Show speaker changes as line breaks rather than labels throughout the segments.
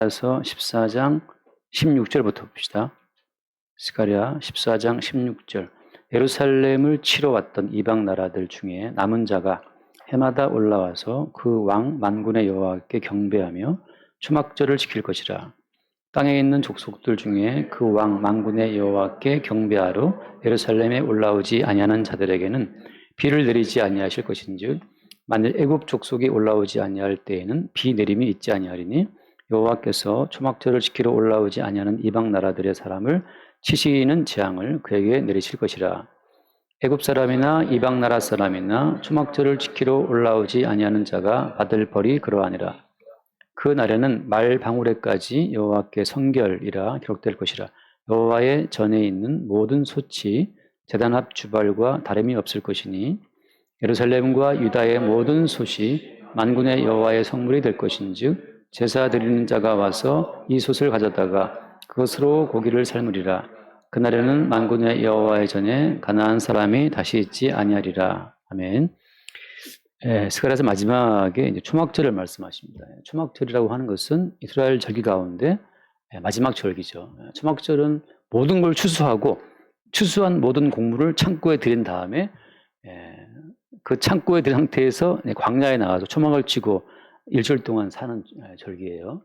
스가랴서 14장 16절부터 봅시다. 스가랴 14장 16절. 예루살렘을 치러 왔던 이방 나라들 중에 남은 자가 해마다 올라와서 그 왕 만군의 여호와께 경배하며 초막절을 지킬 것이라. 땅에 있는 족속들 중에 그 왕 만군의 여호와께 경배하러 예루살렘에 올라오지 아니하는 자들에게는 비를 내리지 아니하실 것인즉 만일 애굽 족속이 올라오지 아니할 때에는 비 내림이 있지 아니하리니 여호와께서 초막절을 지키러 올라오지 아니하는 이방 나라들의 사람을 치시는 재앙을 그에게 내리실 것이라. 애굽 사람이나 이방 나라 사람이나 초막절을 지키러 올라오지 아니하는 자가 받을 벌이 그러하니라. 그 날에는 말 방울에까지 여호와께 성결이라 기록될 것이라. 여호와의 전에 있는 모든 소치 제단 앞 주발과 다름이 없을 것이니 예루살렘과 유다의 모든 솥이 만군의 여호와의 성물이 될 것인즉 제사 드리는 자가 와서 이 솥을 가져다가 그것으로 고기를 삶으리라. 그날에는 만군의 여호와의 전에 가나안 사람이 다시 있지 아니하리라. 아멘. 스가랴서 마지막에 이제 초막절을 말씀하십니다. 초막절이라고 하는 것은 이스라엘 절기 가운데 마지막 절기죠. 초막절은 모든 걸 추수하고 추수한 모든 곡물을 창고에 들인 다음에 그 창고에 든 상태에서 광야에 나가서 초막을 치고 일주일 동안 사는 절기예요.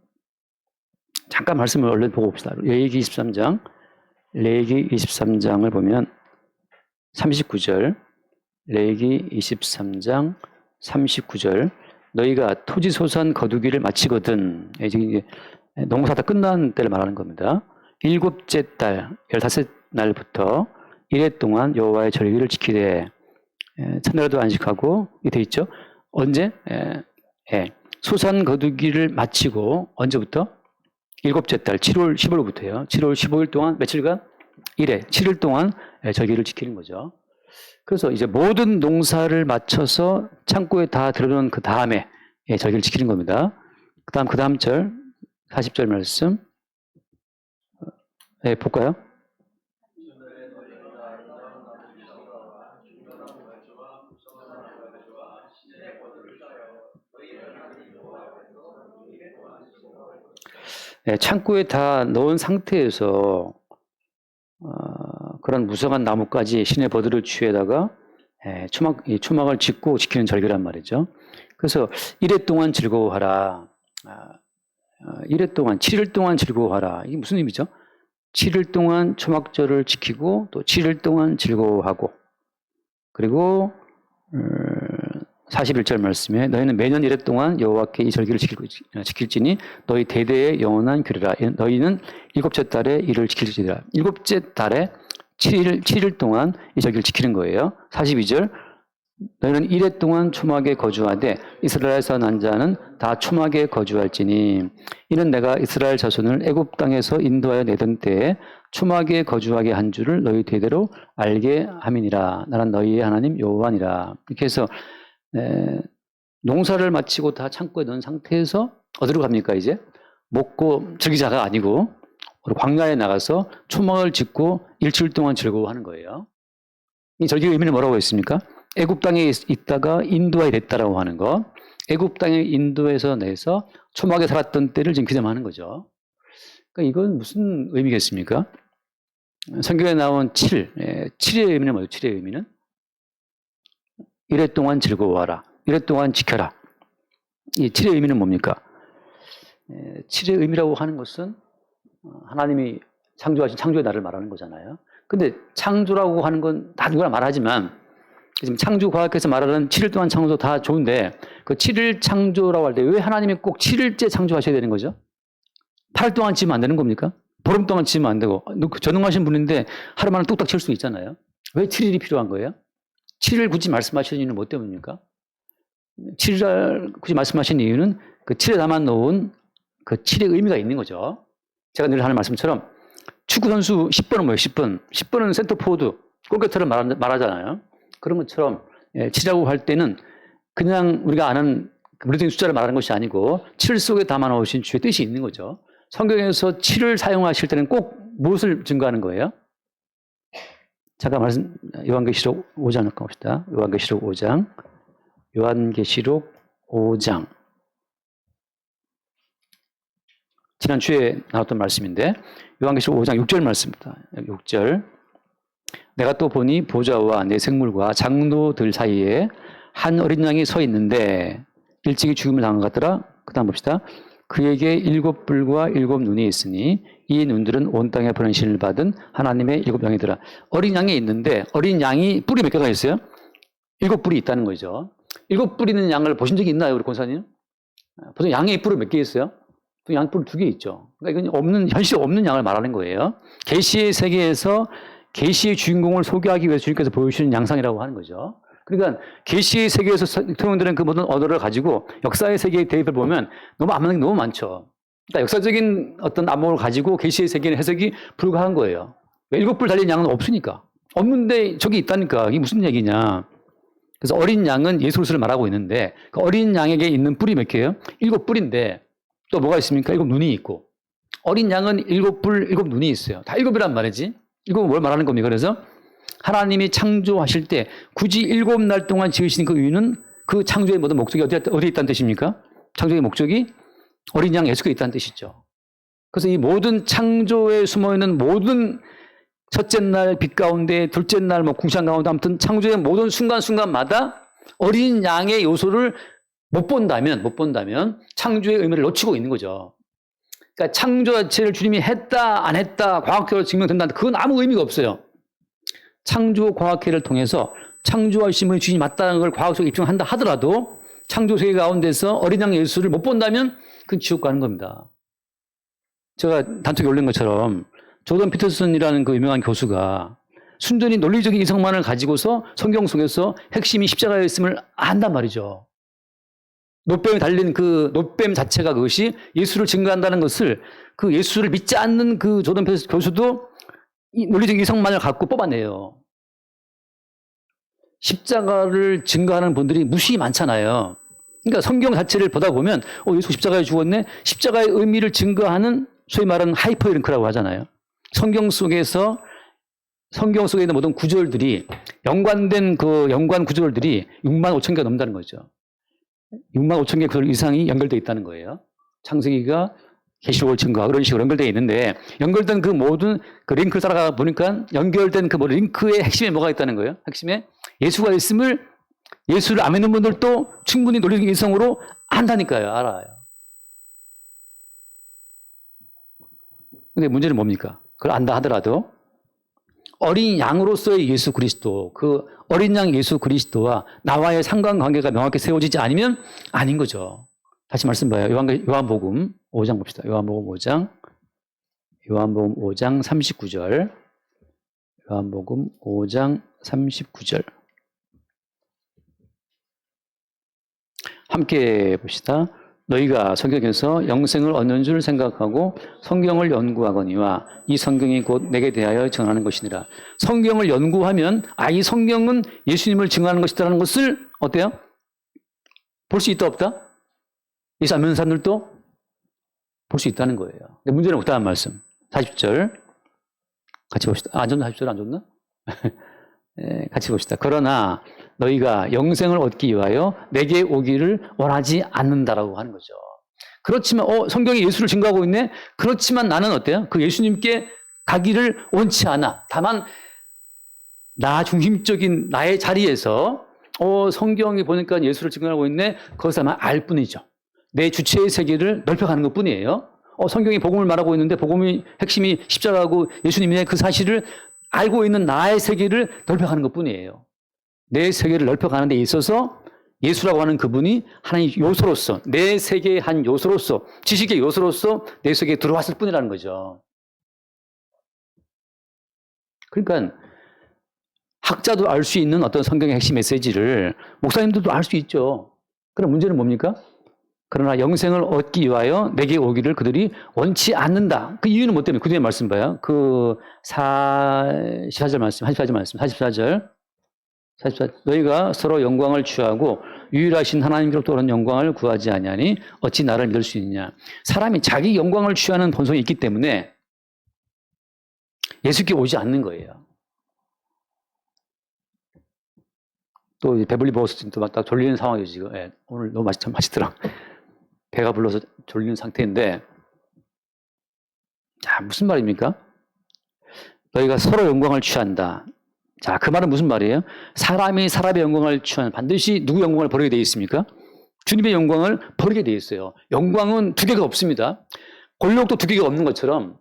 잠깐 말씀을 얼른 보고 봅시다. 레위기 23장, 레위기 23장을 보면 39절, 레위기 23장 39절, 너희가 토지 소산 거두기를 마치거든. 이제 농사 다 끝난 때를 말하는 겁니다. 일곱째 달 15날부터 1회 동안 여호와의 절기를 지키되 첫날에도 안식하고 이렇게 돼 있죠. 언제? 소산 거두기를 마치고 언제부터? 일곱째 달 7월 15일부터요. 7월 15일 동안 며칠간? 1회 7일 동안 절기를 지키는 거죠. 그래서 이제 모든 농사를 마쳐서 창고에 다 들어놓은 그 다음에 절기를 지키는 겁니다. 그 다음 절 40절 말씀 볼까요? 창고에 다 넣은 상태에서 그런 무성한 나뭇가지 신의 버들을 취해다가 초막을 짓고 지키는 절기란 말이죠. 그래서 1회 동안 즐거워하라. 1회 동안, 7일 동안 즐거워하라. 이게 무슨 의미죠? 7일 동안 초막절을 지키고 또 7일 동안 즐거워하고 그리고 41절 말씀에 너희는 매년 1회 동안 여호와께 이 절기를 지킬지니 너희 대대의 영원한 규례라. 너희는 일곱째 달에 이를 지킬지니라. 일곱째 달에 7일 동안 이 절기를 지키는 거예요. 42절 너희는 1회 동안 초막에 거주하되 이스라엘에서 난 자는 다 초막에 거주할지니 이는 내가 이스라엘 자손을 애굽 땅에서 인도하여 내던 때에 초막에 거주하게 한 줄을 너희 대대로 알게 함이니라. 나는 너희의 하나님 여호와니라. 이렇게 해서 농사를 마치고 다 창고에 넣은 상태에서 어디로 갑니까 이제? 먹고 즐기자가 아니고 광야에 나가서 초막을 짓고 일주일 동안 즐거워하는 거예요. 이 절기의 의미는 뭐라고 했습니까? 애굽 땅에 있다가 인도하게 됐다라고 하는 것. 애굽 땅에 인도에서 내서 초막에 살았던 때를 지금 기념하는 거죠. 그러니까 이건 무슨 의미겠습니까? 성경에 나온 7의 의미는 뭐예요? 7의 의미는? 1회 동안 즐거워하라. 1회 동안 지켜라. 이 7의 의미는 뭡니까? 7의 의미라고 하는 것은 하나님이 창조하신 창조의 날을 말하는 거잖아요. 근데 창조라고 하는 건 다 누구나 말하지만 지금 창조과학에서 말하는 7일 동안 창조 다 좋은데 그 7일 창조라고 할 때 왜 하나님이 꼭 7일째 창조하셔야 되는 거죠? 8일 동안 지으면 안 되는 겁니까? 보름 동안 지으면 안 되고 전능하신 분인데 하루 만에 뚝딱 칠 수 있잖아요. 왜 7일이 필요한 거예요? 7일 굳이 말씀하시는 이유는 뭐 때문입니까? 7일 굳이 말씀하신 이유는 그 7에 담아 놓은 그 7의 의미가 있는 거죠. 제가 늘 하는 말씀처럼 축구 선수 10번은 뭐예요? 10번. 10번은 센터포워드, 골키퍼를 말하잖아요. 그런 것처럼 7이라고 할 때는 그냥 우리가 아는 물리적인 숫자를 말하는 것이 아니고 7 속에 담아 놓으신 주의 뜻이 있는 거죠. 성경에서 7을 사용하실 때는 꼭 무엇을 증거하는 거예요? 잠깐 말씀, 요한계시록 5장 봅시다. 요한계시록 5장. 요한계시록 5장. 지난주에 나왔던 말씀인데 요한계시록 5장 6절 말씀입니다. 6절. 내가 또 보니 보좌와 내 생물과 장로들 사이에 한 어린 양이 서 있는데 일찍이 죽음을 당한 것 같더라. 그 다음 봅시다. 그에게 7뿔과 7눈이 있으니 이 눈들은 온 땅에 보낸 신을 받은 하나님의 7양이더라. 어린 양이 있는데 어린 양이 뿔이 몇 개가 있어요? 7뿔이 있다는 거죠. 7뿔 있는 양을 보신 적이 있나요, 우리 권사님? 보통 양의 뿔이 몇 개 있어요? 양뿔 2개 있죠. 그러니까 이건 없는, 현실 없는 양을 말하는 거예요. 계시의 세계에서 계시의 주인공을 소개하기 위해서 주님께서 보여주시는 양상이라고 하는 거죠. 그러니까 계시의 세계에서 성령들은 그 모든 언어를 가지고 역사의 세계의 대입을 보면 너무 안 맞는 게 너무 많죠. 그러니까 역사적인 어떤 안목을 가지고 계시의 세계는 해석이 불가한 거예요. 7뿔 달린 양은 없으니까. 없는데 저기 있다니까. 이게 무슨 얘기냐. 그래서 어린 양은 예수 그리스도를 말하고 있는데 그 어린 양에게 있는 뿔이 몇 개예요? 7뿔인데 또 뭐가 있습니까? 7눈이 있고. 어린 양은 7뿔, 7눈이 있어요. 다 7이란 말이지. 이건 뭘 말하는 겁니까? 그래서 하나님이 창조하실 때 굳이 7날 동안 지으신 그 이유는 그 창조의 모든 목적이 어디에 있다는 뜻입니까? 창조의 목적이 어린 양 예수가 있다는 뜻이죠. 그래서 이 모든 창조에 숨어있는 모든 첫째 날 빛 가운데, 둘째 날 궁창 가운데, 아무튼 창조의 모든 순간순간마다 어린 양의 요소를 못 본다면 창조의 의미를 놓치고 있는 거죠. 그러니까 창조 자체를 주님이 했다, 안 했다, 과학적으로 증명된다, 그건 아무 의미가 없어요. 창조 과학회를 통해서 창조하신 분이 주인이 맞다는 걸 과학적으로 입증한다 하더라도 창조 세계 가운데서 어린 양 예수를 못 본다면 그건 지옥 가는 겁니다. 제가 단톡에 올린 것처럼 조던 피터슨이라는 그 유명한 교수가 순전히 논리적인 이성만을 가지고서 성경 속에서 핵심이 십자가에 있음을 안단 말이죠. 놋뱀이 달린 그 놋뱀 자체가 그것이 예수를 증거한다는 것을 그 예수를 믿지 않는 그 조던 피터슨 교수도 이 논리적 이성만을 갖고 뽑아내요. 십자가를 증거하는 분들이 무수히 많잖아요. 그러니까 성경 자체를 보다 보면 예수 십자가에 죽었네. 십자가의 의미를 증거하는 소위 말하는 하이퍼링크라고 하잖아요. 성경 속에 있는 모든 구절들이 연관 구절들이 6만 5천 개가 넘는다는 거죠. 6만 5천 개 구절 이상이 연결되어 있다는 거예요. 창세기가 계시록을 증거하고 그런 식으로 연결되어 있는데 연결된 그 모든 그 링크를 따라가 보니까 연결된 그 모든 링크의 핵심에 뭐가 있다는 거예요? 핵심에 예수가 있음을 예수를 안 믿는 분들도 충분히 논리적 이성으로 안다니까요. 알아요. 근데 문제는 뭡니까? 그걸 안다 하더라도 어린 양으로서의 예수 그리스도, 그 어린 양 예수 그리스도와 나와의 상관관계가 명확히 세워지지 않으면 아닌 거죠. 다시 말씀 봐요. 요한복음 5장 봅시다. 요한복음 5장 39절. 요한복음 5장 39절. 함께 봅시다. 너희가 성경에서 영생을 얻는 줄 생각하고 성경을 연구하거니와 이 성경이 곧 내게 대하여 증언하는 것이니라. 성경을 연구하면 이 성경은 예수님을 증언하는 것이라는 것을 어때요? 볼 수 있다 없다? 예수 안 믿는 사람들도 볼 수 있다는 거예요. 근데 문제는 없다는 말씀. 40절 같이 봅시다. 안 좋나? 40절 안 좋나? 네, 같이 봅시다. 그러나 너희가 영생을 얻기 위하여 내게 오기를 원하지 않는다라고 하는 거죠. 그렇지만 성경이 예수를 증거하고 있네. 그렇지만 나는 어때요? 그 예수님께 가기를 원치 않아. 다만 나 중심적인 나의 자리에서 성경이 보니까 예수를 증거하고 있네. 그것만 알 뿐이죠. 내 주체의 세계를 넓혀가는 것뿐이에요. 성경이 복음을 말하고 있는데 복음의 핵심이 십자가고 예수님의 그 사실을 알고 있는 나의 세계를 넓혀가는 것뿐이에요. 내 세계를 넓혀가는 데 있어서 예수라고 하는 그분이 하나의 요소로서, 내 세계의 한 요소로서, 지식의 요소로서 내 세계에 들어왔을 뿐이라는 거죠. 그러니까 학자도 알 수 있는 어떤 성경의 핵심 메시지를 목사님들도 알 수 있죠. 그럼 문제는 뭡니까? 그러나 영생을 얻기 위하여 내게 오기를 그들이 원치 않는다. 그 이유는 뭐 때문에? 그 뒤에 말씀 봐요. 그 44절 말씀, 44절. 너희가 서로 영광을 취하고 유일하신 하나님께로부터 오는 영광을 구하지 아니하니 어찌 나를 믿을 수 있느냐. 사람이 자기 영광을 취하는 본성이 있기 때문에 예수께 오지 않는 거예요. 또 배불리 먹었을 때 또 막 딱 졸리는 상황이죠, 지금. 오늘 너무 참 맛있더라. 배가 불러서 졸리는 상태인데 자, 무슨 말입니까? 너희가 서로 영광을 취한다. 자, 그 말은 무슨 말이에요? 사람이 사람의 영광을 취하면 반드시 누구 영광을 버리게 되어 있습니까? 주님의 영광을 버리게 되어 있어요. 영광은 두 개가 없습니다. 권력도 두 개가 없는 것처럼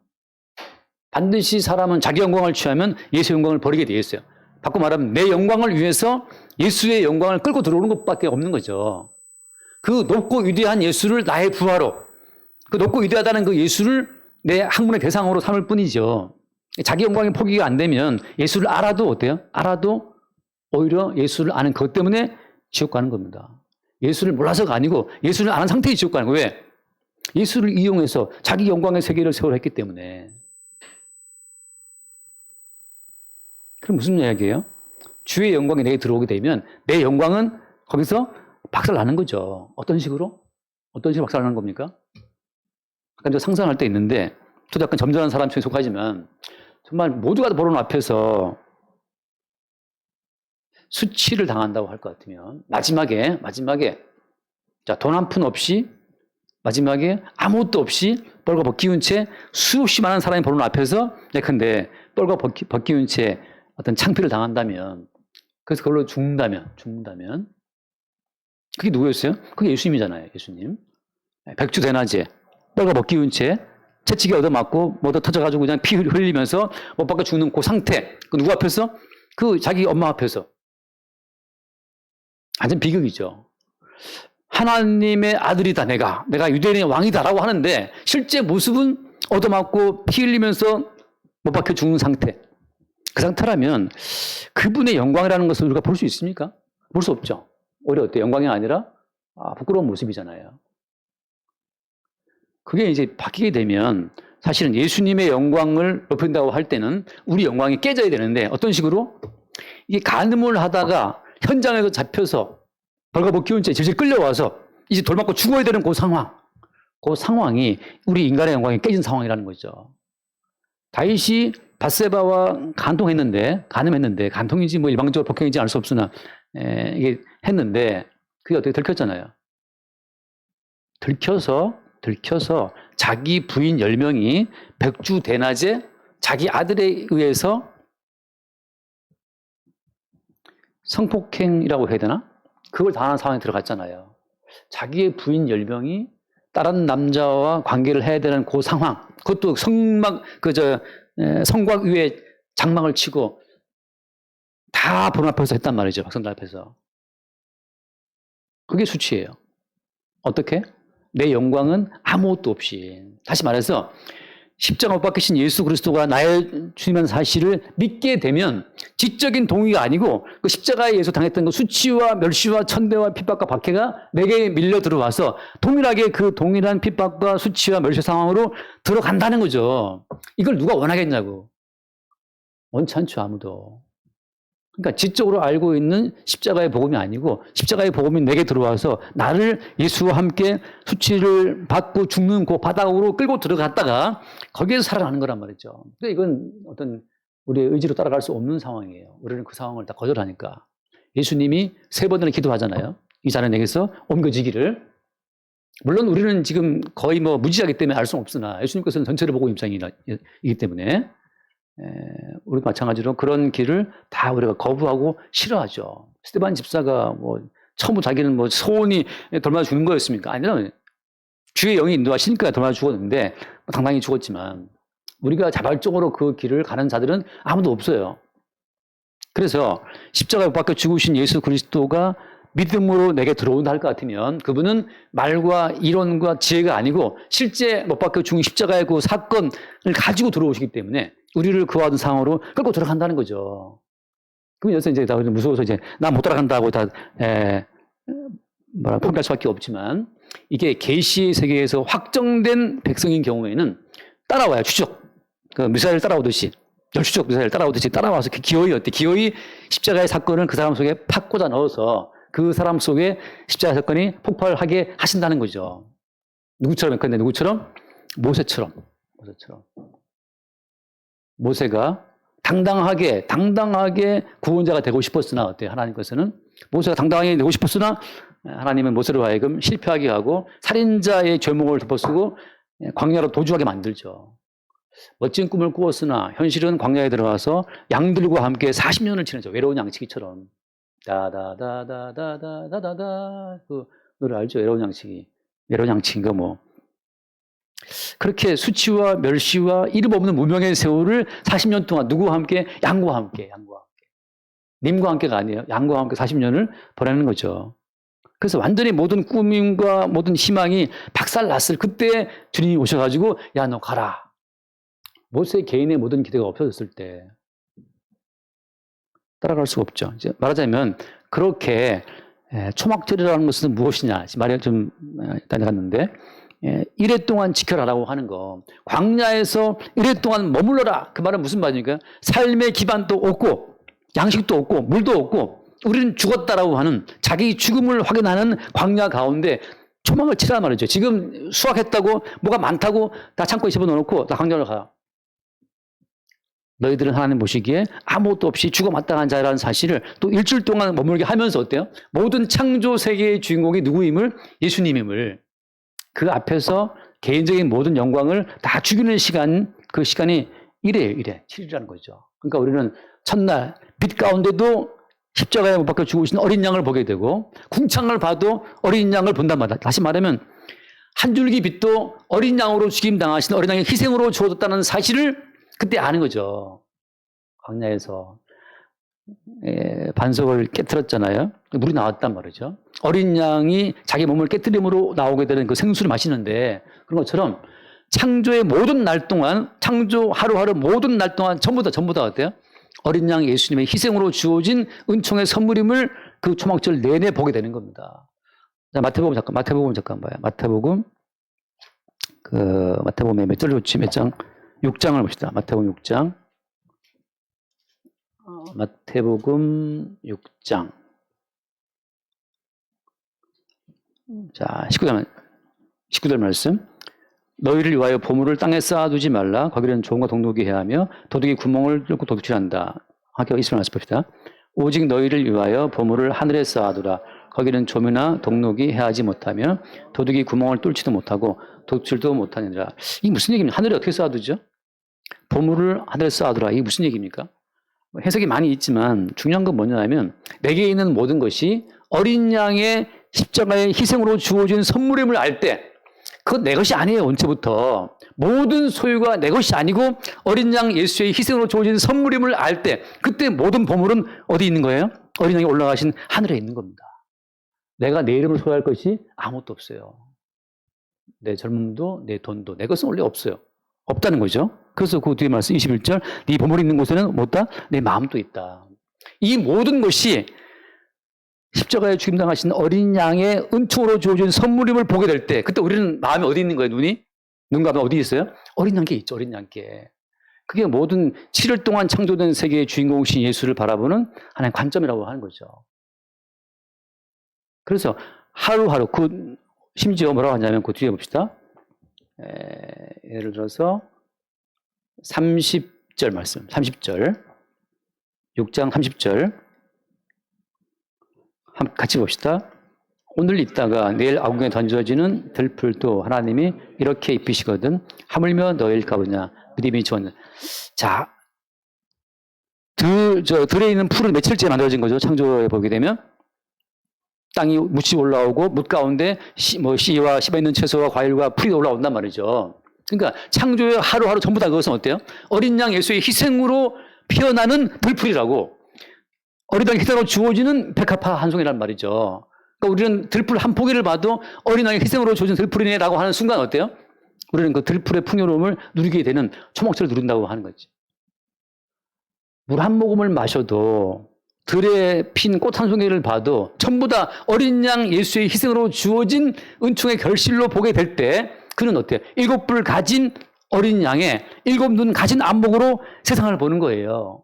반드시 사람은 자기 영광을 취하면 예수의 영광을 버리게 되어 있어요. 바꿔 말하면 내 영광을 위해서 예수의 영광을 끌고 들어오는 것밖에 없는 거죠. 그 높고 위대한 예수를 나의 부하로, 그 높고 위대하다는 그 예수를 내 학문의 대상으로 삼을 뿐이죠. 자기 영광의 포기가 안 되면 예수를 알아도 어때요? 알아도 오히려 예수를 아는 것 때문에 지옥 가는 겁니다. 예수를 몰라서가 아니고 예수를 아는 상태에 지옥 가는 거예요. 왜? 예수를 이용해서 자기 영광의 세계를 세우려 했기 때문에. 그럼 무슨 이야기예요? 주의 영광이 내게 들어오게 되면 내 영광은 거기서 박살나는 거죠. 어떤 식으로? 어떤 식으로 박살나는 겁니까? 약간 저 상상할 때 있는데 저도 약간 점잖은 사람 중에 속하지만 정말 모두가 보는 앞에서 수치를 당한다고 할 것 같으면 마지막에 자, 돈 한 푼 없이 마지막에 아무것도 없이 뻘과 벗기운 채 수없이 많은 사람이 보는 앞에서 예컨대 뻘과 벗기운 채 어떤 창피를 당한다면 그래서 그걸로 죽는다면 그게 누구였어요? 그게 예수님이잖아요. 예수님. 백주대낮에 뻘과 벗기운 채 채찍에 얻어맞고 뭐 터져가지고 그냥 피 흘리면서 못 박아 죽는 그 상태. 그 누구 앞에서? 그 자기 엄마 앞에서. 완전 비극이죠. 하나님의 아들이다 내가 유대인의 왕이다라고 하는데 실제 모습은 얻어맞고 피 흘리면서 못 박혀 죽는 상태. 그 상태라면 그분의 영광이라는 것을 우리가 볼 수 있습니까? 볼 수 없죠. 오히려 어때요? 영광이 아니라 부끄러운 모습이잖아요. 그게 이제 바뀌게 되면 사실은 예수님의 영광을 높인다고 할 때는 우리 영광이 깨져야 되는데 어떤 식으로? 이게 간음을 하다가 현장에서 잡혀서 벌거벗기운 채 질질 끌려와서 이제 돌 맞고 죽어야 되는 그 상황이 우리 인간의 영광이 깨진 상황이라는 거죠. 다윗이 밧세바와 간통했는데 간통인지 뭐 일방적으로 폭행인지 알 수 없으나 이게 했는데 그게 어떻게 들켰잖아요. 들켜서 자기 부인 10명이 백주대낮에 자기 아들에 의해서 성폭행이라고 해야 되나? 그걸 당하는 상황에 들어갔잖아요. 자기의 부인 10명이 다른 남자와 관계를 해야 되는 그 상황, 그것도 성곽 위에 장막을 치고 다 보는 앞에서 했단 말이죠. 백성들 앞에서. 그게 수치예요. 어떻게? 내 영광은 아무것도 없이. 다시 말해서 십자가 못 박히신 예수 그리스도가 나의 주님이라는 사실을 믿게 되면 지적인 동의가 아니고 그 십자가에 예수 당했던 그 수치와 멸시와 천대와 핍박과 박해가 내게 밀려 들어와서 동일하게 그 동일한 핍박과 수치와 멸시 상황으로 들어간다는 거죠. 이걸 누가 원하겠냐고. 원치 않죠, 아무도. 그러니까 지적으로 알고 있는 십자가의 복음이 아니고 십자가의 복음이 내게 들어와서 나를 예수와 함께 수치를 받고 죽는 그 바닥으로 끌고 들어갔다가 거기에서 살아가는 거란 말이죠. 근데 이건 어떤 우리의 의지로 따라갈 수 없는 상황이에요. 우리는 그 상황을 다 거절하니까. 예수님이 3번이나 기도하잖아요. 이 자는 내게서 옮겨지기를. 물론 우리는 지금 거의 뭐 무지하기 때문에 알 수는 없으나 예수님께서는 전체를 보고 입장이기 때문에 우리 마찬가지로 그런 길을 다 우리가 거부하고 싫어하죠. 스데반 집사가 뭐 처음부터 자기는 뭐 소원이 돌맞아 죽는 거였습니까? 아니요. 주의 영이 인도하시니까 돌맞아 죽었는데 당당히 죽었지만 우리가 자발적으로 그 길을 가는 자들은 아무도 없어요. 그래서 십자가에 못 박혀 죽으신 예수 그리스도가 믿음으로 내게 들어온다 할 것 같으면 그분은 말과 이론과 지혜가 아니고 실제 못 박혀 죽은 십자가의 그 사건을 가지고 들어오시기 때문에 우리를 그와 같은 상황으로 끌고 들어간다는 거죠. 그럼 여기서 이제 다 무서워서 이제 나 못 따라간다고 다 포기할 수밖에 없지만 이게 계시의 세계에서 확정된 백성인 경우에는 따라와요. 추적. 그 미사일 따라오듯이 열추적 미사일 따라오듯이 따라와서 기어이 십자가의 사건을 그 사람 속에 팍 꽂아 넣어서 그 사람 속에 십자가 사건이 폭발하게 하신다는 거죠. 누구처럼? 근데 누구처럼? 모세처럼. 모세가 당당하게 구원자가 되고 싶었으나 어때요? 하나님께서는 모세가 당당하게 되고 싶었으나 하나님은 모세로 하여금 실패하게 하고 살인자의 죄목을 덮어쓰고 광야로 도주하게 만들죠. 멋진 꿈을 꾸었으나 현실은 광야에 들어가서 양들과 함께 40년을 지내죠. 외로운 양치기처럼. 다다다다다다다다다 그 노래 알죠? 외로운 양치기. 외로운 양치기인가 뭐. 그렇게 수치와 멸시와 이름 없는 무명의 세월을 40년 동안 누구와 함께? 양과 함께. 님과 함께가 아니에요. 양과 함께 40년을 보내는 거죠. 그래서 완전히 모든 꿈과 모든 희망이 박살났을 그때 주님이 오셔가지고 야, 너 가라. 모세 개인의 모든 기대가 없어졌을 때 따라갈 수가 없죠. 이제 말하자면 그렇게 초막절이라는 것은 무엇이냐. 말이 좀 다녀갔는데 이래 동안 지켜라라고 하는 거. 광야에서 이래 동안 머물러라. 그 말은 무슨 말입니까? 삶의 기반도 없고 양식도 없고 물도 없고 우리는 죽었다라고 하는 자기 죽음을 확인하는 광야 가운데 초막을 치라 말이죠. 지금 수확했다고 뭐가 많다고 다 창고에 집어넣어놓고 다 광야로 가. 너희들은 하나님 보시기에 아무것도 없이 죽어마땅한 자라는 사실을 또 일주일 동안 머물게 하면서 어때요? 모든 창조 세계의 주인공이 누구임을? 예수님임을. 그 앞에서 개인적인 모든 영광을 다 죽이는 시간, 그 시간이 이래요, 7일이라는 거죠. 그러니까 우리는 첫날 빛 가운데도 십자가에 못 박혀 죽으신 어린 양을 보게 되고 궁창을 봐도 어린 양을 본단 말이야. 다시 말하면 한 줄기 빛도 어린 양으로 죽임당하신 어린 양의 희생으로 주어졌다는 사실을 그때 아는 거죠. 광야에서 반석을 깨트렸잖아요. 물이 나왔단 말이죠. 어린 양이 자기 몸을 깨트림으로 나오게 되는 그 생수를 마시는데 그런 것처럼 창조의 모든 날 동안 창조 하루하루 모든 날 동안 전부 다 어때요? 어린 양 예수님의 희생으로 주어진 은총의 선물임을 그 초막절 내내 보게 되는 겁니다. 자, 마태복음 잠깐 봐요. 마태복음에 몇 절 좋지? 몇 장? 6장을 봅시다. 마태복음 6장. 마태복음 6장. 자, 19절 말씀. 너희를 위하여 보물을 땅에 쌓아두지 말라. 거기는 종과 동록이 해하며 도둑이 구멍을 뚫고 도둑질한다. 함께 이스라엘 말씀 봅시다. 오직 너희를 위하여 보물을 하늘에 쌓아두라. 거기는 조미나 동록이 해하지 못하며 도둑이 구멍을 뚫지도 못하고 도둑질도 못하느니라. 이게 무슨 얘기입니까? 하늘에 어떻게 쌓아두죠? 보물을 하늘에 쌓아두라. 이게 무슨 얘기입니까? 해석이 많이 있지만 중요한 건 뭐냐면 내게 있는 모든 것이 어린 양의 십자가의 희생으로 주어진 선물임을 알 때 그건 내 것이 아니에요. 원체부터. 모든 소유가 내 것이 아니고 어린 양 예수의 희생으로 주어진 선물임을 알 때 그때 모든 보물은 어디 있는 거예요? 어린 양이 올라가신 하늘에 있는 겁니다. 내가 내 이름을 소유할 것이 아무것도 없어요. 내 젊음도 내 돈도 내 것은 원래 없어요. 없다는 거죠. 그래서 그 뒤에 말씀 21절 네 보물이 있는 곳에는 뭐다? 내 마음도 있다. 이 모든 것이 십자가에 죽임당하신 어린 양의 은총으로 주어진 선물임을 보게 될 때 그때 우리는 마음이 어디 있는 거예요? 눈과 마음 어디 있어요? 어린 양께 있죠. 어린 양께. 그게 모든 7일 동안 창조된 세계의 주인공이신 예수를 바라보는 하나의 관점이라고 하는 거죠. 그래서 하루하루 심지어 뭐라고 하냐면 그 뒤에 봅시다. 예를 들어서 30절 말씀, 30절, 6장 30절 같이 봅시다. 오늘 있다가 내일 아궁에 던져지는 들풀도 하나님이 이렇게 입히시거든 하물며 너희일까 보냐 믿음이 좋은. 자, 들에 있는 풀은 며칠째 만들어진 거죠. 창조에 보게 되면 땅이 묻이 올라오고 묻 가운데 씨와 씨가 있는 채소와 과일과 풀이 올라온단 말이죠. 그러니까 창조의 하루하루 전부 다 그것은 어때요? 어린 양 예수의 희생으로 피어나는 들풀이라고. 어린 양의 희생으로 주어지는 백합화 한 송이란 말이죠. 그러니까 우리는 들풀 한 포기를 봐도 어린 양의 희생으로 주어진 들풀이네라고 하는 순간 어때요? 우리는 그 들풀의 풍요로움을 누리게 되는 초막절을 누린다고 하는 거지. 물 한 모금을 마셔도 들에 핀 꽃 한 송이를 봐도 전부 다 어린 양 예수의 희생으로 주어진 은총의 결실로 보게 될 때 그는 어때요? 7뿔 가진 어린 양의 7눈 가진 안목으로 세상을 보는 거예요.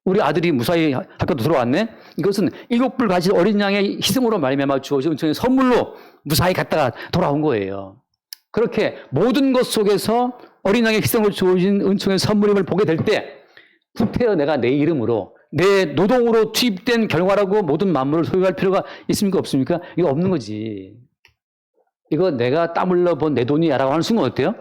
우리 아들이 무사히 학교도 들어왔네? 이것은 7뿔 가진 어린 양의 희생으로 말미암아 주어진 은총의 선물로 무사히 갔다가 돌아온 거예요. 그렇게 모든 것 속에서 어린 양의 희생으로 주어진 은총의 선물임을 보게 될 때 구태여 내가 내 이름으로 내 노동으로 투입된 결과라고 모든 만물을 소유할 필요가 있습니까? 없습니까? 이거 없는 거지. 이거 내가 땀 흘려 본 내 돈이야 라고 하는 순간 어때요?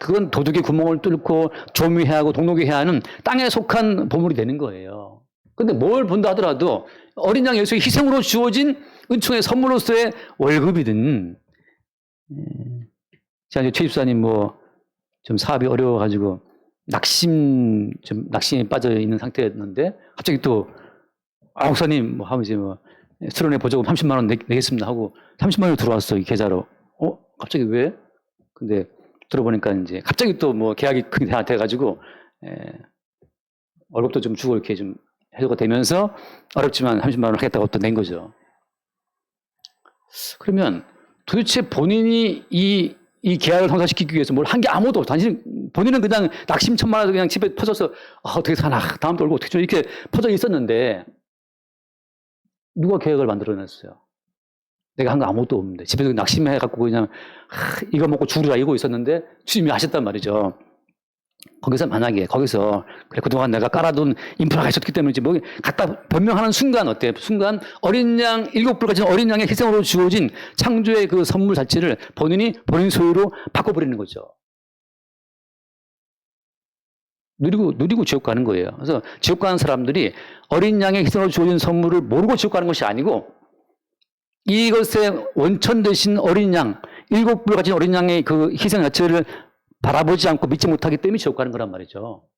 그건 도둑의 구멍을 뚫고 조미해야 하고 동록해야 하는 땅에 속한 보물이 되는 거예요. 근데 뭘 본다 하더라도 어린 양 예수의 희생으로 주어진 은총의 선물로서의 월급이든, 제가 이제 최 집사님 좀 사업이 어려워가지고 낙심에 빠져 있는 상태였는데 갑자기 또 목사님 하면 이제 수련회 보조금 30만 원 내겠습니다 하고 30만 원이 들어왔어, 이 계좌로. 갑자기 왜? 근데 들어보니까 이제 갑자기 또 계약이 크게 돼가지고 월급도 좀 주고 이렇게 좀 해소가 되면서 어렵지만 30만 원 하겠다고 또 낸 거죠. 그러면 도대체 본인이 이 계약을 성사시키기 위해서 뭘 한 게 아무도 없어. 본인은 그냥 낙심천만하고 그냥 집에 퍼져서 어떻게 사나, 다음 또 얼굴 어떻게 좀 이렇게 퍼져 있었는데 누가 계획을 만들어냈어요? 내가 한 거 아무것도 없는데 집에서 낙심해갖고 그냥 이거 먹고 죽으라 이러고 있었는데 주님이 하셨단 말이죠. 거기서 만약에 그래 그동안 내가 깔아둔 인프라가 있었기 때문이지 갖다 변명하는 순간 어때요? 순간 어린 양 7불 가진 어린 양의 희생으로 주어진 창조의 그 선물 자체를 본인 소유로 바꿔버리는 거죠. 누리고 지옥 가는 거예요. 그래서 지옥 가는 사람들이 어린 양의 희생으로 주어진 선물을 모르고 지옥 가는 것이 아니고 이것의 원천 되신 어린 양, 7불 가진 어린 양의 그 희생 자체를 바라보지 않고 믿지 못하기 때문에 지옥 가는 거란 말이죠.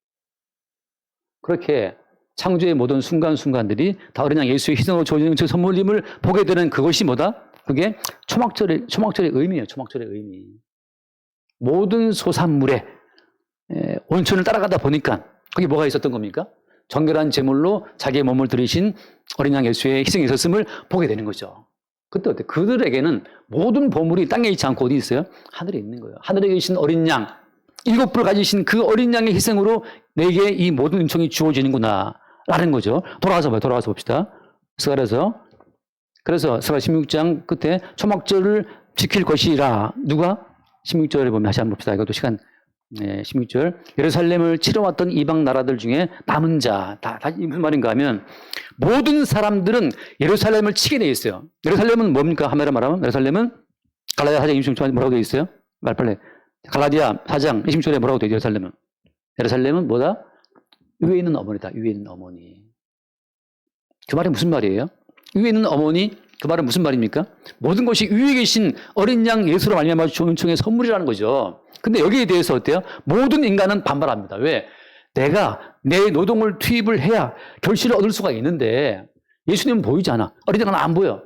그렇게 창조의 모든 순간순간들이 다 어린 양 예수의 희생으로 주어진 그 선물임을 보게 되는 그것이 뭐다? 그게 초막절의 의미예요. 초막절의 의미. 모든 소산물의 원천을 따라가다 보니까 거기 뭐가 있었던 겁니까? 정결한 제물로 자기의 몸을 들이신 어린 양 예수의 희생이 있었음을 보게 되는 거죠. 그때 어때? 그들에게는 모든 보물이 땅에 있지 않고 어디 있어요? 하늘에 있는 거예요. 하늘에 계신 어린 양, 7불 가지신 그 어린 양의 희생으로 내게 이 모든 은총이 주어지는구나 라는 거죠. 돌아가서 봅시다. 그래서 스가랴 16장 끝에 초막절을 지킬 것이라. 누가? 16절에 보면 다시 한번 봅시다. 이것도 시간 16절. 예루살렘을 치러왔던 이방 나라들 중에 남은 자. 무슨 말인가 하면 모든 사람들은 예루살렘을 치게 돼 있어요. 예루살렘은 뭡니까? 하메라 말하면 예루살렘은 갈라디아 4장 26절에 뭐라고 되어 있어요? 말빨리. 갈라디아 4장 26절에 뭐라고 되어 있어요? 예루살렘은 뭐다? 위에 있는 어머니다. 위에 있는 어머니. 그 말이 무슨 말이에요? 위에 있는 어머니, 그 말은 무슨 말입니까? 모든 것이 위에 계신 어린 양 예수로 말미암아 주는 은총의 선물이라는 거죠. 근데 여기에 대해서 어때요? 모든 인간은 반발합니다. 왜? 내가 내 노동을 투입을 해야 결실을 얻을 수가 있는데 예수님은 보이지 않아. 어린 양은 안 보여.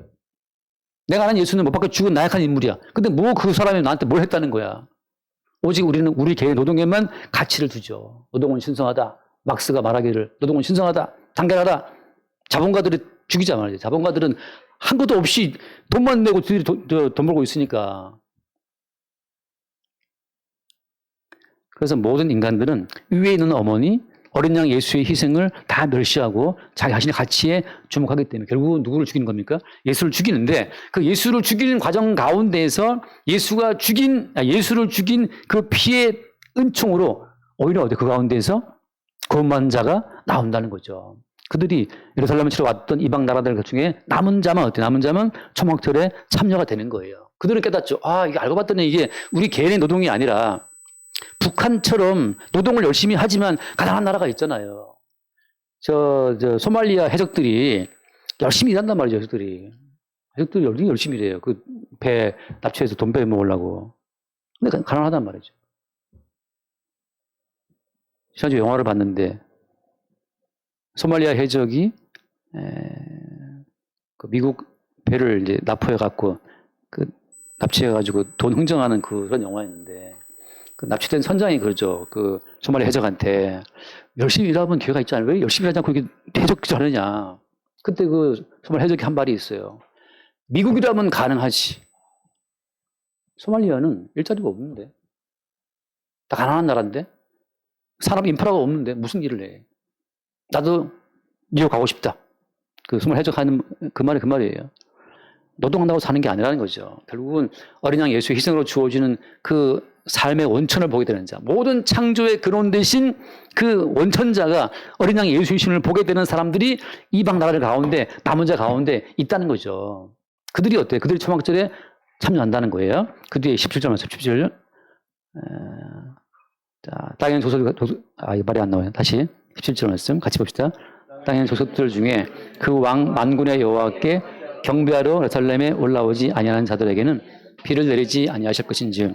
내가 아는 예수는 못 박혀 죽은 나약한 인물이야. 근데 그 사람이 나한테 뭘 했다는 거야? 오직 우리는 우리 개의 노동에만 가치를 두죠. 노동은 신성하다. 막스가 말하기를 노동은 신성하다. 단결하다. 자본가들이 죽이자 말이죠. 자본가들은 한 것도 없이 돈만 내고 돈 벌고 있으니까. 그래서 모든 인간들은 위에 있는 어머니, 어린 양 예수의 희생을 다 멸시하고 자기 자신의 가치에 주목하기 때문에 결국은 누구를 죽이는 겁니까? 예수를 죽이는데 그 예수를 죽이는 과정 가운데에서 예수를 죽인 그 피의 은총으로 오히려 그 가운데에서 구원받은 자가 나온다는 거죠. 그들이 예루살렘을 치러 왔던 이방 나라들 중에 남은 자만 어때요? 남은 자만 초막절에 참여가 되는 거예요. 그들은 깨닫죠. 이게 알고 봤더니 이게 우리 개인의 노동이 아니라 북한처럼 노동을 열심히 하지만 가난한 나라가 있잖아요. 소말리아 해적들이 열심히 일한단 말이죠, 해적들이 열심히 일해요. 그 배 납치해서 돈 빼먹으려고. 근데 가난하단 말이죠. 지난주 영화를 봤는데, 소말리아 해적이, 그 미국 배를 이제 납포해갖고, 납치해가지고 돈 흥정하는 그런 영화였는데, 그 납치된 선장이 그러죠. 그 소말리아 해적한테 열심히 일하면 기회가 있지 않아요? 왜 열심히 하지 않고 이렇게 해적질 하느냐. 그때 그 소말리아 해적이 한 말이 있어요. 미국이라면 가능하지. 소말리아는 일자리가 없는데. 다 가난한 나라인데. 산업 인프라가 없는데 무슨 일을 해. 나도 뉴욕 가고 싶다. 그 소말리아 해적하는 그 말이에요. 노동한다고 사는 게 아니라는 거죠. 결국은 어린 양 예수의 희생으로 주어지는 그 삶의 원천을 보게 되는 자. 모든 창조의 근원 대신 그 원천자가 어린 양 예수의 신을 보게 되는 사람들이 이방 나라들 가운데, 남은 자 가운데 있다는 거죠. 그들이 어때요? 그들이 초막절에 참여한다는 거예요. 그 뒤에 17절 말씀, 17절. 땅에 이 말이 안 나와요. 다시 17절 말씀 같이 봅시다. 땅에 조속들 중에 그 왕 만군의 여호와께 경배하러 예루살렘에 올라오지 아니하는 자들에게는 비를 내리지 아니하실 것인즉,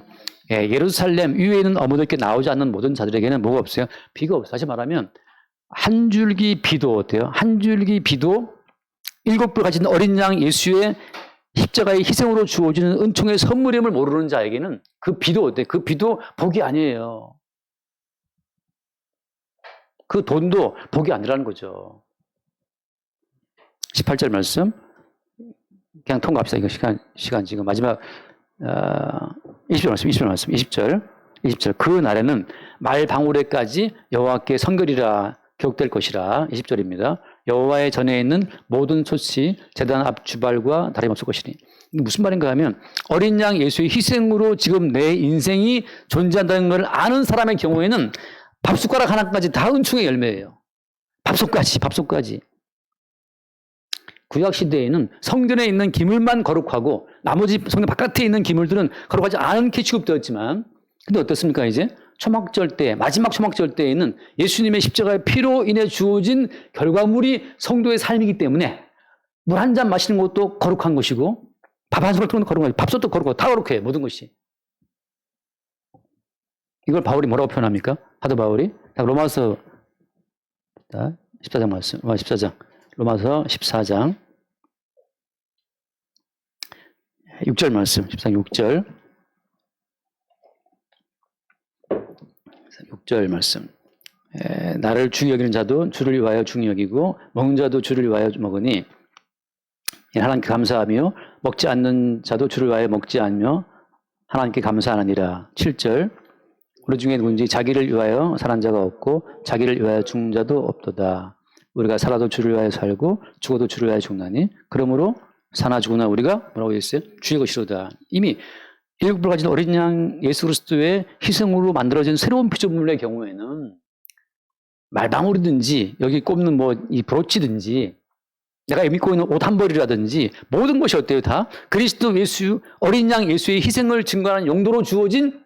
예루살렘 위에 있는 어머니께 나오지 않는 모든 자들에게는 뭐가 없어요? 비가 없어요. 다시 말하면 한 줄기 비도 어때요? 한 줄기 비도 7불 가진 어린 양 예수의 십자가의 희생으로 주어지는 은총의 선물임을 모르는 자에게는 그 비도 어때? 그 비도 복이 아니에요. 그 돈도 복이 아니라는 거죠. 18절 말씀 그냥 통과합시다. 이거 시간 지금 마지막 20절 말씀 20절 그 날에는 말방울에까지 여호와께 성결이라 기록될 것이라. 20절입니다. 여호와의 전에 있는 모든 솥이 제단 앞 주발과 다름없을 것이니. 이게 무슨 말인가 하면 어린 양 예수의 희생으로 지금 내 인생이 존재한다는 걸 아는 사람의 경우에는 밥숟가락 하나까지 다 은총의 열매예요. 밥솥까지. 구약시대에는 성전에 있는 기물만 거룩하고 나머지 성전 바깥에 있는 기물들은 거룩하지 않게 취급되었지만, 근데 어떻습니까? 이제 초막절 때, 마지막 초막절 때에는 예수님의 십자가의 피로 인해 주어진 결과물이 성도의 삶이기 때문에 물 한 잔 마시는 것도 거룩한 것이고 밥 한 숟갈 먹는 것도 거룩한 것이고 밥솥도 거룩하고 다 거룩해. 모든 것이. 이걸 바울이 뭐라고 표현합니까? 사도 바울이 로마서 14장 말씀, 14장 로마서 14장 6절 말씀, 14장 6절 말씀. 나를 중히 여기는 자도 주를 위하여 중히 여기고 먹는 자도 주를 위하여 먹으니 하나님께 감사하며 먹지 않는 자도 주를 위하여 먹지 않으며 하나님께 감사하느니라. 7절 우리 중에 누군지 자기를 위하여 살한 자가 없고 자기를 위하여 죽는 자도 없도다. 우리가 살아도 주를 위하여 살고 죽어도 주를 위하여 죽나니 그러므로 사나 죽으나 우리가 뭐라고 했어요? 주의 것이로다. 이미 7불 가진 어린 양 예수 그리스도의 희생으로 만들어진 새로운 피조물의 경우에는 말방울이든지 여기 꼽는 이 브로치든지 내가 입고 있는 옷 한 벌이라든지 모든 것이 어때요? 다 그리스도 예수 어린 양 예수의 희생을 증거하는 용도로 주어진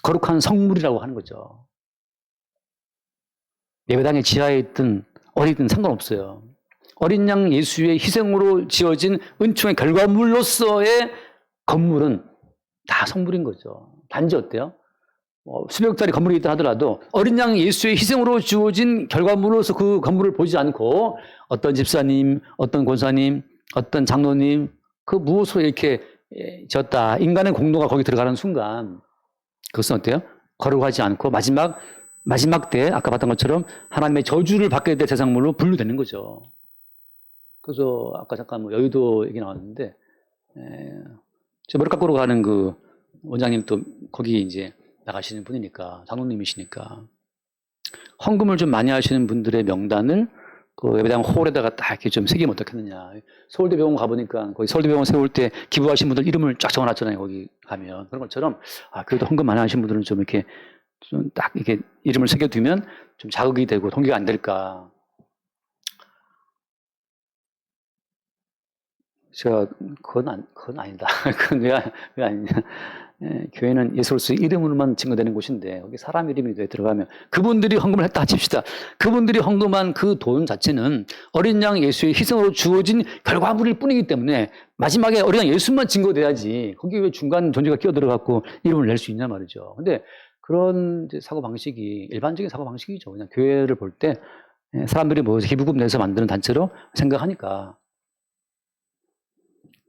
거룩한 성물이라고 하는 거죠. 예배당의 지하에 있든 어디든 상관없어요. 어린 양 예수의 희생으로 지어진 은총의 결과물로서의 건물은 다 성물인 거죠. 단지 어때요? 수백억짜리 건물이 있다 하더라도 어린 양 예수의 희생으로 주어진 결과물로서 그 건물을 보지 않고 어떤 집사님, 어떤 권사님, 어떤 장로님 그 무엇으로 이렇게 지었다. 인간의 공로가 거기 들어가는 순간 그것은 어때요? 거룩하지 않고 마지막 때 아까 봤던 것처럼 하나님의 저주를 받게 될 대상물로 분류되는 거죠. 그래서 아까 잠깐 여의도 얘기 나왔는데 저 머리 깎으러 가는 그 원장님 또 거기 이제 나가시는 분이니까 장로님이시니까 헌금을 좀 많이 하시는 분들의 명단을 그 예배당 홀에다가 딱 이렇게 좀 새기면 어떻겠느냐. 서울대병원 가보니까 거기 서울대병원 세울 때 기부하신 분들 이름을 쫙 적어놨잖아요. 거기 가면 그런 것처럼 그래도 헌금 많이 하신 분들은 좀 이렇게 좀 딱 이렇게 이름을 새겨두면 좀 자극이 되고 동기가 안 될까. 제가 그건 아니다. 그건 왜 아니냐. 교회는 예수 그리스도의 이름으로만 증거되는 곳인데 거기 사람 이름이 들어가면 그분들이 헌금을 했다 칩시다. 그분들이 헌금한 그 돈 자체는 어린 양 예수의 희생으로 주어진 결과물일 뿐이기 때문에 마지막에 어린 양 예수만 증거돼야지 거기 왜 중간 존재가 끼어들어갖고 이름을 낼 수 있냐 말이죠. 근데 그런 사고방식이 일반적인 사고방식이죠. 그냥 교회를 볼 때 사람들이 기부금 내서 만드는 단체로 생각하니까.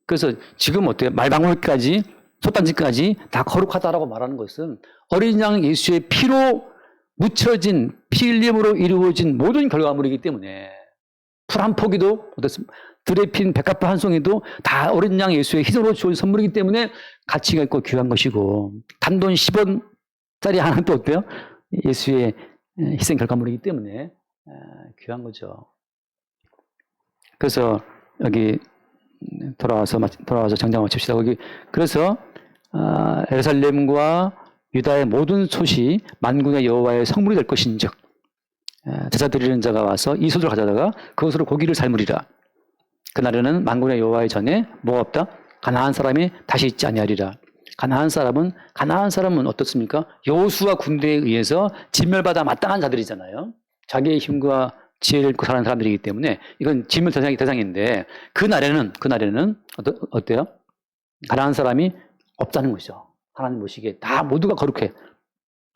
그래서 지금 어때요? 말방울까지 솥단지까지 다 거룩하다라고 말하는 것은 어린 양 예수의 피로 묻혀진 피 흘림으로 이루어진 모든 결과물이기 때문에 풀 한 포기도 들에 핀 백합화 한 송이도 다 어린 양 예수의 희생으로 주어진 선물이기 때문에 가치가 있고 귀한 것이고 단돈 10원짜리 하나도 어때요? 예수의 희생 결과물이기 때문에 귀한 거죠. 그래서 여기 돌아와서 정장 마칩시다. 거기 그래서 예루살렘과 유다의 모든 솥이 만군의 여호와의 성물이 될 것인즉 제사 드리는 자가 와서 이 솥을 가져다가 그것으로 고기를 삶으리라. 그날에는 만군의 여호와의 전에 뭐가 없다? 가난한 사람이 다시 있지 아니하리라. 가나안 사람은 어떻습니까? 여호수아 군대에 의해서 진멸받아 마땅한 자들이잖아요. 자기의 힘과 지혜를 잃고 사는 사람들이기 때문에 이건 진멸 대상인데 그날에는 어때요? 가나안 사람이 없다는 거죠. 하나님 보시기에 다 모두가 거룩해.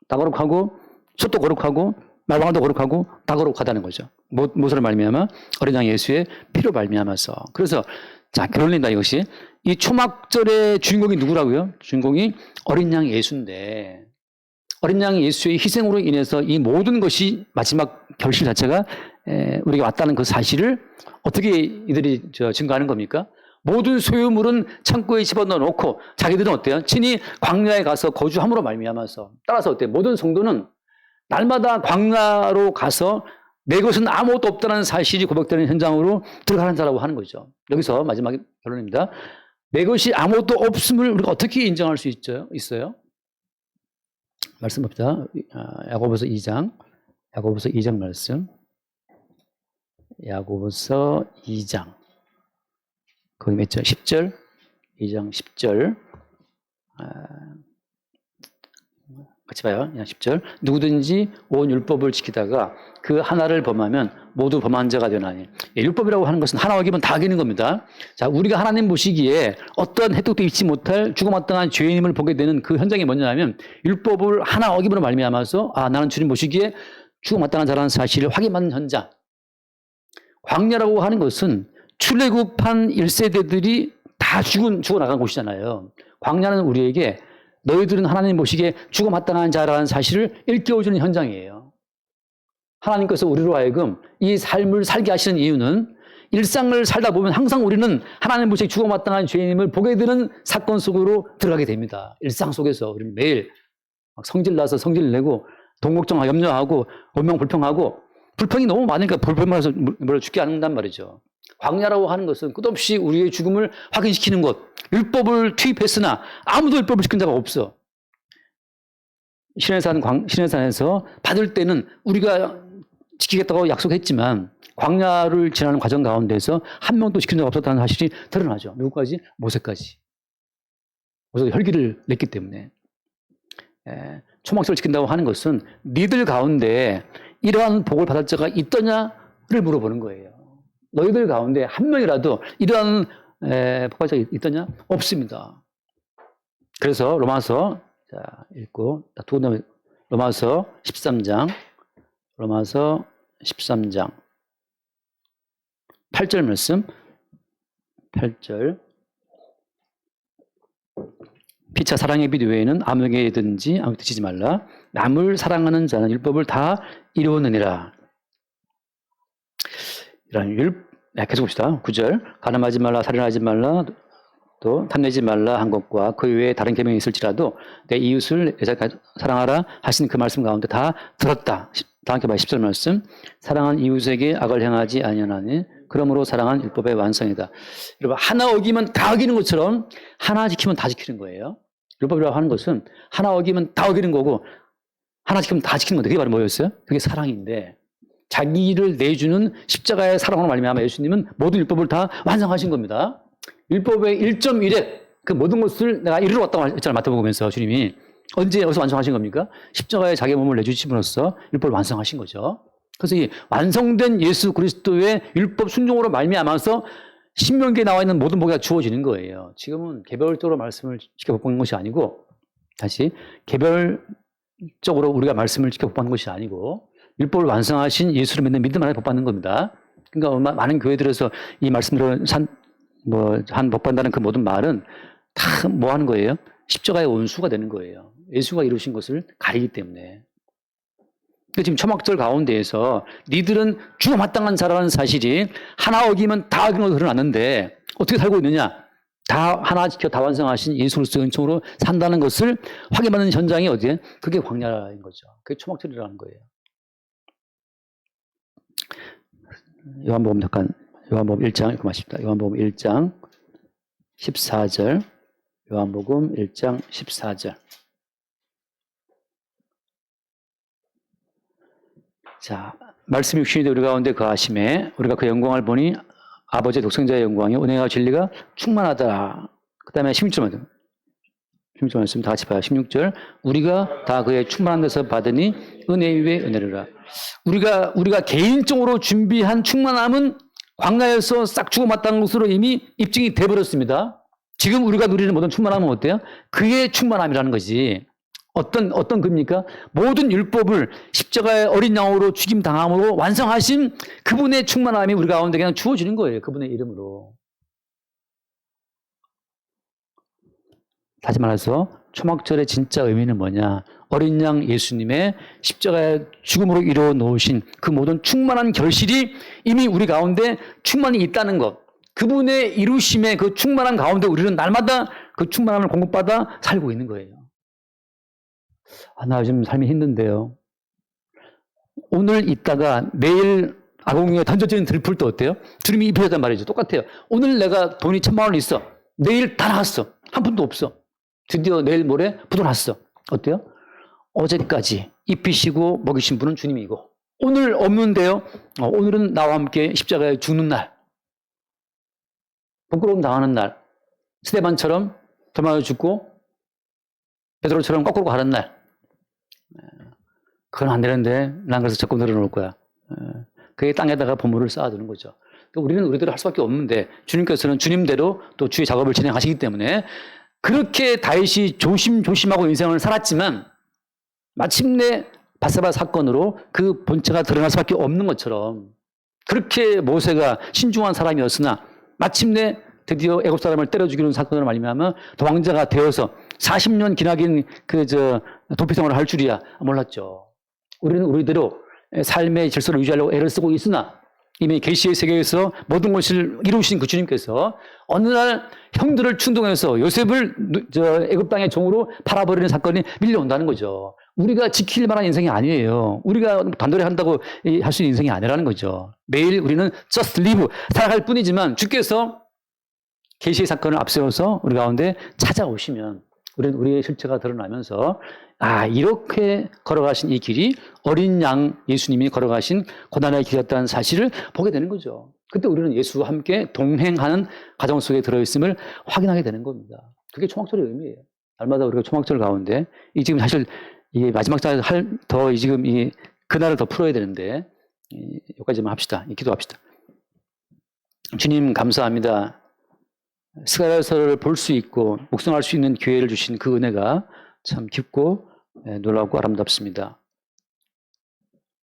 다 거룩하고 솥도 거룩하고 말방도 거룩하고 다 거룩하다는 거죠. 무엇으로 말미암아? 어린 양 예수의 피로 말미암아서. 그래서 자, 결론입니다. 이것이 이 초막절의 주인공이 누구라고요? 주인공이 어린 양 예수인데 어린 양 예수의 희생으로 인해서 이 모든 것이 마지막 결실 자체가 우리가 왔다는 그 사실을 어떻게 이들이 증거하는 겁니까? 모든 소유물은 창고에 집어넣어 놓고 자기들은 어때요? 친히 광야에 가서 거주함으로 말미암아서 따라서 어때요? 모든 성도는 날마다 광야로 가서 내 것은 아무것도 없다는 사실이 고백되는 현장으로 들어가는 자라고 하는 거죠. 여기서 마지막 결론입니다. 내 것이 아무것도 없음을 우리가 어떻게 인정할 수 있어요? 말씀 봅시다. 야고보서 2장 말씀. 야고보서 2장. 거기 몇 절? 10절. 2장 10절. 같이 봐요. 10절. 누구든지 온 율법을 지키다가 그 하나를 범하면 모두 범한 자가 되나니. 율법이라고 하는 것은 하나 어기면 다 어기는 겁니다. 자, 우리가 하나님 보시기에 어떤 혜택도 잊지 못할 죽어마땅한 죄인임을 보게 되는 그 현장이 뭐냐면 율법을 하나 어기므로 말미암아서 나는 주님 보시기에 죽어마땅한 자라는 사실을 확인받는 현장. 광야라고 하는 것은 출애굽한 1세대들이 다 죽어나간 곳이잖아요. 광야는 우리에게 너희들은 하나님 보시기에 죽어마땅한 자라는 사실을 일깨워주는 현장이에요. 하나님께서 우리로 하여금 이 삶을 살게 하시는 이유는 일상을 살다 보면 항상 우리는 하나님 보시기에 죽어마땅한 죄인임을 보게 되는 사건 속으로 들어가게 됩니다. 일상 속에서 우리는 매일 성질 나서 성질 내고 돈 걱정하고 염려하고 원망 불평하고 불평이 너무 많으니까 불평만해서 죽게 한단 말이죠. 광야라고 하는 것은 끝없이 우리의 죽음을 확인시키는 것. 율법을 투입했으나 아무도 율법을 지킨 자가 없어. 시내산에서 받을 때는 우리가 지키겠다고 약속했지만 광야를 지나는 과정 가운데서 한 명도 지킨 자가 없었다는 사실이 드러나죠. 누구까지? 모세까지. 모세가 혈기를 냈기 때문에. 초막절을 지킨다고 하는 것은 니들 가운데 이러한 복을 받을 자가 있더냐를 물어보는 거예요. 너희들 가운데 한 명이라도 이러한 복받을 자가 있더냐? 없습니다. 그래서 로마서 읽고 두 번째 로마서 13장 8절 말씀 8절 피차 사랑의 빛 외에는 아무에게든지 아무 드시지 말라. 남을 사랑하는 자는 율법을 다 이루었느니라. 계속 봅시다. 9절 가늠하지 말라, 살인하지 말라, 또 탐내지 말라 한 것과 그 외에 다른 계명이 있을지라도 내 이웃을 사랑하라 하신 그 말씀 가운데 다 들었다. 다음 게 10절 말씀 사랑한 이웃에게 악을 행하지 아니하나니 그러므로 사랑한 율법의 완성이다. 여러분 하나 어기면 다 어기는 것처럼 하나 지키면 다 지키는 거예요. 율법이라고 하는 것은 하나 어기면 다 어기는 거고 하나 지키면 다 지키는 건데 그게 바로 뭐였어요? 그게 사랑인데 자기를 내주는 십자가의 사랑으로 말미암아 예수님은 모든 율법을 다 완성하신 겁니다. 율법의 1.1획 그 모든 것을 내가 이루러 왔다고 했잖아요. 마태복음에서 주님이 언제 여기서 완성하신 겁니까? 십자가에 자기 몸을 내주심으로써 율법을 완성하신 거죠. 그래서 이 완성된 예수 그리스도의 율법 순종으로 말미암아서 신명기에 나와 있는 모든 복이 주어지는 거예요. 지금은 개별적으로 말씀을 지켜보는 것이 아니고 다시 개별적으로 우리가 말씀을 지켜보는 것이 아니고 율법을 완성하신 예수를 믿는 믿음 안에 복받는 겁니다. 그러니까 많은 교회들에서 이 말씀대로 한 복받는다는 그 모든 말은 다 뭐 하는 거예요? 십자가의 원수가 되는 거예요. 예수가 이루신 것을 가리기 때문에. 그러니까 지금 초막절 가운데에서 니들은 죽어 마땅한 자라는 사실이 하나 어기면 다 어기는 것으로 드러났는데 어떻게 살고 있느냐? 다 하나 지켜 다 완성하신 예수 그리스도의 은총으로 산다는 것을 확인하는 현장이 어디에? 그게 광야인 거죠. 그게 초막절이라는 거예요. 요한복음 1장 읽고 마십니다. 요한복음 1장 14절. 요한복음 1장 14절. 자, 말씀이 육신이 되어 우리 가운데 거하심에 우리가 그 영광을 보니 아버지의 독생자의 영광이 은혜와 진리가 충만하다. 그 다음에 16절만 16절 말씀 다 같이 봐요. 16절. 우리가 다 그의 충만한 데서 받으니 은혜 위에 은혜를. 우리가 개인적으로 준비한 충만함은 광야에서 싹 주고 맞다는 것으로 이미 입증이 돼버렸습니다. 지금 우리가 누리는 모든 충만함은 어때요? 그의 충만함이라는 거지. 어떤 겁니까? 모든 율법을 십자가의 어린 양으로 죽임 당함으로 완성하신 그분의 충만함이 우리 가운데 그냥 주어지는 거예요. 그분의 이름으로. 다시 말해서 초막절의 진짜 의미는 뭐냐? 어린 양 예수님의 십자가의 죽음으로 이루어 놓으신 그 모든 충만한 결실이 이미 우리 가운데 충만히 있다는 것. 그분의 이루심의 그 충만한 가운데 우리는 날마다 그 충만함을 공급받아 살고 있는 거예요. 나 요즘 삶이 힘든데요. 오늘 있다가 내일 아공에 던져지는 들풀도 어때요? 주님이 입혀졌단 말이죠. 똑같아요. 오늘 내가 돈이 1,000만 원 있어. 내일 다 나갔어. 한 푼도 없어. 드디어 내일 모레 부도났어. 어때요? 어제까지 입히시고 먹이신 분은 주님이고 오늘 없는데요. 오늘은 나와 함께 십자가에 죽는 날. 부끄러움 당하는 날. 스데반처럼 도망쳐 죽고 베드로처럼 거꾸로 가는 날. 그건 안 되는데 난 그래서 적금 늘어놓을 거야. 그게 땅에다가 보물을 쌓아두는 거죠. 그러니까 우리는 우리대로 할 수밖에 없는데 주님께서는 주님대로 또 주의 작업을 진행하시기 때문에 그렇게 다윗이 조심조심하고 인생을 살았지만 마침내 바세바 사건으로 그 본체가 드러날 수밖에 없는 것처럼 그렇게 모세가 신중한 사람이었으나 마침내 드디어 애굽 사람을 때려 죽이는 사건으로 말미암아 왕자가 되어서 40년 기나긴 도피성을 할 줄이야 몰랐죠. 우리는 우리대로 삶의 질서를 유지하려고 애를 쓰고 있으나 이미 계시의 세계에서 모든 것을 이루신 그 주님께서 어느 날 형들을 충동해서 요셉을 애굽 땅의 종으로 팔아버리는 사건이 밀려온다는 거죠. 우리가 지킬 만한 인생이 아니에요. 우리가 단도리 한다고 할 수 있는 인생이 아니라는 거죠. 매일 우리는 just live, 살아갈 뿐이지만 주께서 계시의 사건을 앞세워서 우리 가운데 찾아오시면 우리는 우리의 실체가 드러나면서 이렇게 걸어가신 이 길이 어린 양 예수님이 걸어가신 고난의 길이었다는 사실을 보게 되는 거죠. 그때 우리는 예수와 함께 동행하는 가정 속에 들어있음을 확인하게 되는 겁니다. 그게 초막절의 의미예요. 날마다 우리가 초막절 가운데 지금 사실 이 마지막 날 지금 이 그날을 더 풀어야 되는데 여기까지만 합시다. 기도합시다. 주님 감사합니다. 스가랴서를 볼 수 있고 묵상할 수 있는 기회를 주신 그 은혜가 참 깊고 놀랍고 아름답습니다.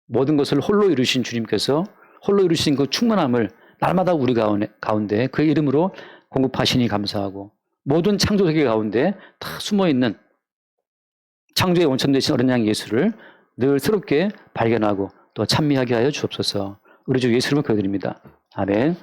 모든 것을 홀로 이루신 주님께서 홀로 이루신 그 충만함을 날마다 우리 가운데 그 이름으로 공급하시니 감사하고 모든 창조 세계 가운데 다 숨어있는 창조의 원천 되신 어린 양 예수를 늘 새롭게 발견하고 또 찬미하게 하여 주옵소서. 우리 주 예수 이름으로 기도드립니다. 아멘.